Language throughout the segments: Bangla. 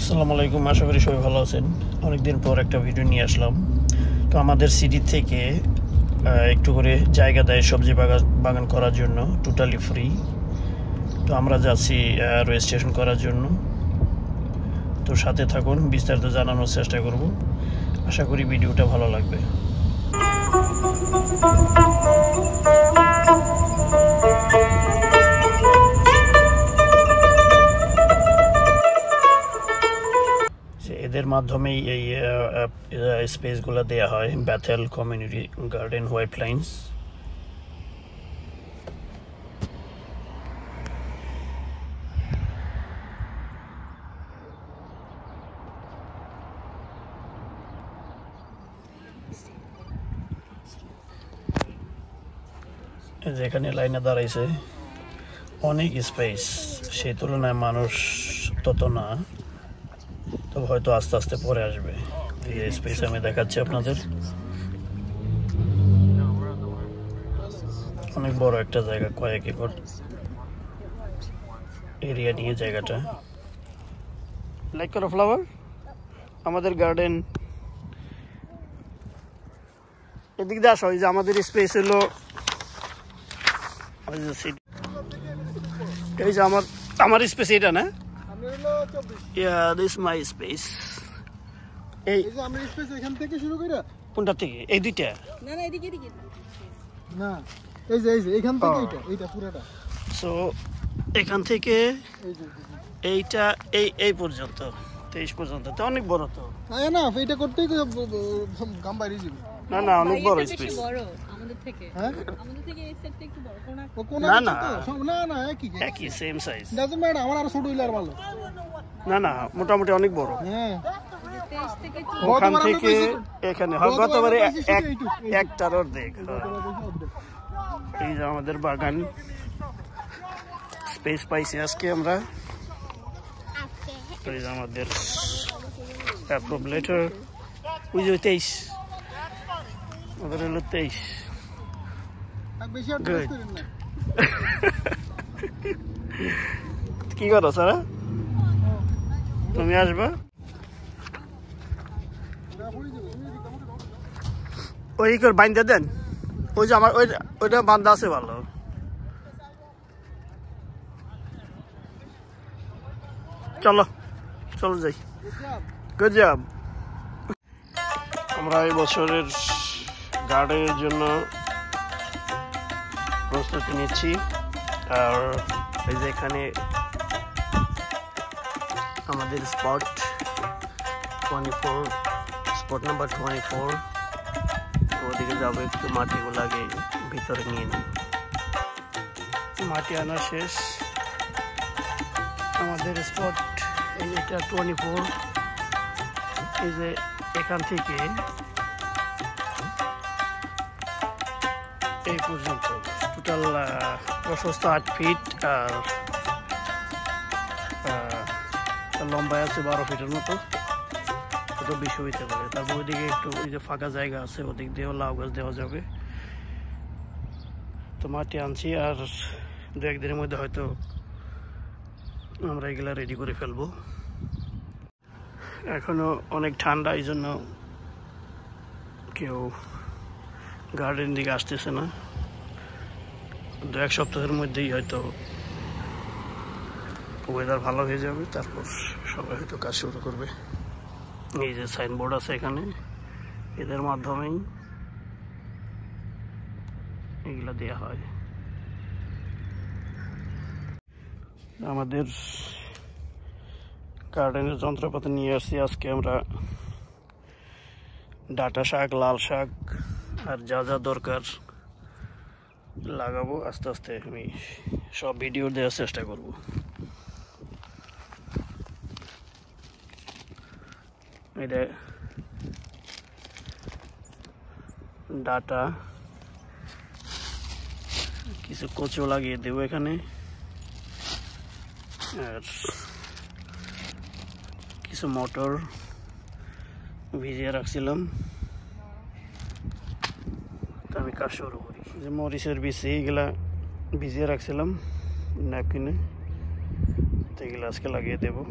আসসালামু আলাইকুম, আশা করি সবাই ভালো আছেন। অনেকদিন পর একটা ভিডিও নিয়ে আসলাম। তো আমাদের সিটি থেকে একটু করে জায়গা দেয় সবজি বাগান করার জন্য, টোটালি ফ্রি। তো আমরা যাচ্ছি রেজিস্ট্রেশন করার জন্য। তো সাথে থাকুন, বিস্তারিত জানানোর চেষ্টা করব। আশা করি ভিডিওটা ভালো লাগবে। এদের মাধ্যমেই এই স্পেসগুলো দেওয়া হয়, ব্যাথেল কমিউনিটি গার্ডেন, হোয়াইট প্লাইন্স। যেখানে লাইনে দাঁড়াইছে অনেক স্পেস, সেই তুলনায় মানুষ তত না, তো হয়তো আস্তে আস্তে পরে আসবে। এই স্পেস আমি দেখাচ্ছি আপনাদের। অনেক বড় একটা জায়গা, কয়েক একর এরিয়া নিয়ে জায়গাটা। লাইক করো ফ্লাওয়ার, আমাদের গার্ডেন। এদিক দিয়ে আসো, যে আমাদের স্পেস হলো এই যে আমার স্পেস এটা না, দিস মাই স্পেস। এই যে আমার স্পেস এখান থেকে শুরু করে কোনটা থেকে? এই দুইটা না না, এদিকে এদিকে না, এই যে এখান থেকে এইটা পুরোটা। সো এখান থেকে এইটা এই পর্যন্ত 23 পর্যন্ত, তো অনেক বড়। তো না এটা করতেই গাম বাইরে যাবে। না না, অনেক বড় স্পেস আমাদের থেকে। হ্যাঁ, আমাদের থেকে এই সেটটা একটু বড়। না না না না, একই সেম সাইজ। ডাজন্ট ম্যাটার, আমার আর ছোট হইলে আর ভালো। না না, মোটামুটি অনেক বড়। হ্যাঁ, ওখান থেকে এখানে গতবারে একটার অর্ধেক। এই যে আমাদের বাগান স্পেস পাইছি আজকে আমরা। এই যে আমাদের অ্যাপ্রুভ লেটার, ওই যে 23, ওদের হলো 23। কি করো সারা, তুমি আসবা? ওই করে বাইন্দা দেন, ওই যে আমার ওইটা বান্ধা আছে ভালো। চলো চলো যাই। Good job. আমরা এই বছরের গার্ডেনের জন্য প্রস্তুতি নিচ্ছি। আর এই যে এখানে আমাদের স্পট নাম্বার 24। ওদিকে যাবো, একটু মাটিগুলো আগে ভিতরে নিয়ে নিই। মাটি আনা শেষ। আমাদের স্পট এটা 24। এই যে এখান থেকে এই পর্যন্ত টোটাল প্রশস্ত 8 ফিট, আর লম্বায় আছে 12 ফিটের মতো। তো বেশি হইতে পারে। তারপর ওইদিকে একটু ওই যে ফাঁকা জায়গা আছে, ওদিক দিয়েও লাউ গাছ দেওয়া যাবে। তো মাটি আনছি, আর 2-1 দিনের মধ্যে হয়তো আমরা এগুলা রেডি করে ফেলবো। এখনো অনেক ঠান্ডা, এই জন্য কেউ গার্ডেন দিকে আসতেছে না। 2-1 সপ্তাহের মধ্যেই হয়তো ওয়েদার ভালো হয়ে যাবে, তারপর সবাই হয়তো কাজ শুরু করবে। এই যে সাইনবোর্ড আছে এখানে, এদের মাধ্যমেই এগুলা দেওয়া হয়। আমাদের গার্ডেনের যন্ত্রপাতি নিয়ে আসছি আজকে আমরা। ডাঁটা শাক, লাল শাক, আর যা যা দরকার লাগাবো। আস্তে আস্তে আমি সব ভিডিও দেওয়ার চেষ্টা করব। এটা ডাঁটা, কিছু কচু লাগিয়ে দেবো এখানে, আর কিছু মটর ভিজিয়ে রাখছিলাম। তো আমি কাজ শুরু করি। যে মরিচের বীজ এইগুলা ভিজিয়ে রাখছিলাম ন্যাপকিনে, তো এগুলো আজকে লাগিয়ে দেবো।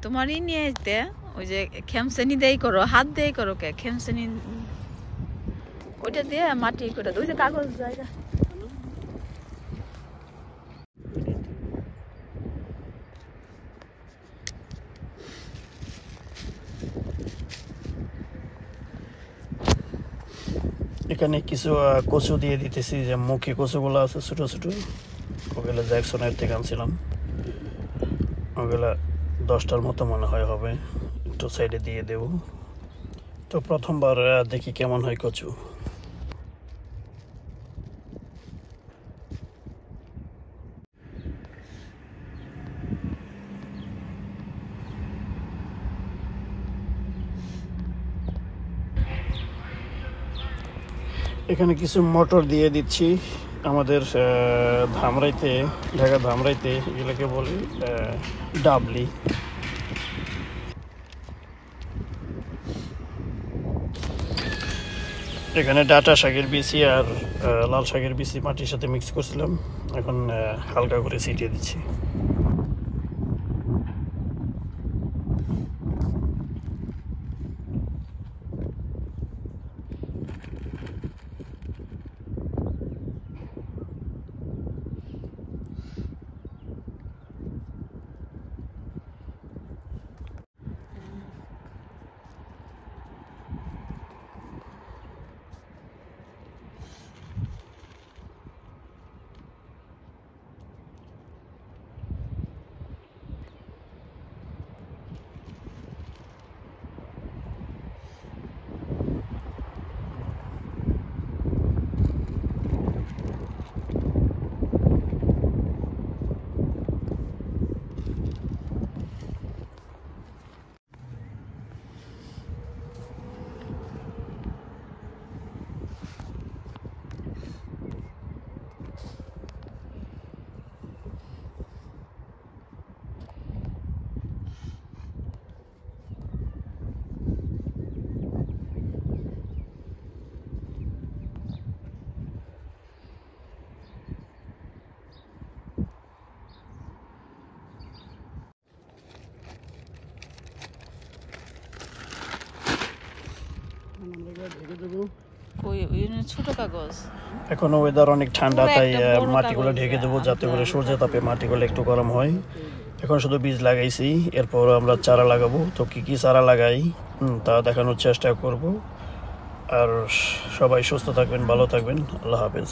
তোমারই নিয়ে যেতে ওই যে খেমসেনি দেই করো হাত দেই করো কে খেমসেনি ওইটা দিয়ে মাটি করে ওই যে কাগজ জায়গা এখানে কিছু কচু দিয়ে দিতেছি যে মুখী কচুগুলো আছে ছোট ছোট ওগুলো জ্যাকসনের থেকে আনছিলাম ওগুলা 10টার মতো মনে হয় হবে একটু সাইডে দিয়ে দেব তো প্রথমবার দেখি কেমন হয় কচু এখানে কিছু মটর দিয়ে দিচ্ছি আমাদের ধামরাইতে ঢাকা ধামরাইতে এগুলোকে বলি ডাবলি এখানে ডাটা শাকের বিচি আর লাল শাকের বিচি মাটির সাথে মিক্স করছিলাম এখন হালকা করে ছিটিয়ে দিচ্ছি ছোট কাগজ এখন ওয়েদার অনেক ঠান্ডা তাই মাটিগুলো ঢেকে দেবো যাতে করে সূর্যের তাপে মাটিগুলো একটু গরম হয় এখন শুধু বীজ লাগাইছি এরপর আমরা চারা লাগাবো তো কি কি চারা লাগাই তা দেখানোর চেষ্টা করব আর সবাই সুস্থ থাকবেন ভালো থাকবেন আল্লাহ হাফেজ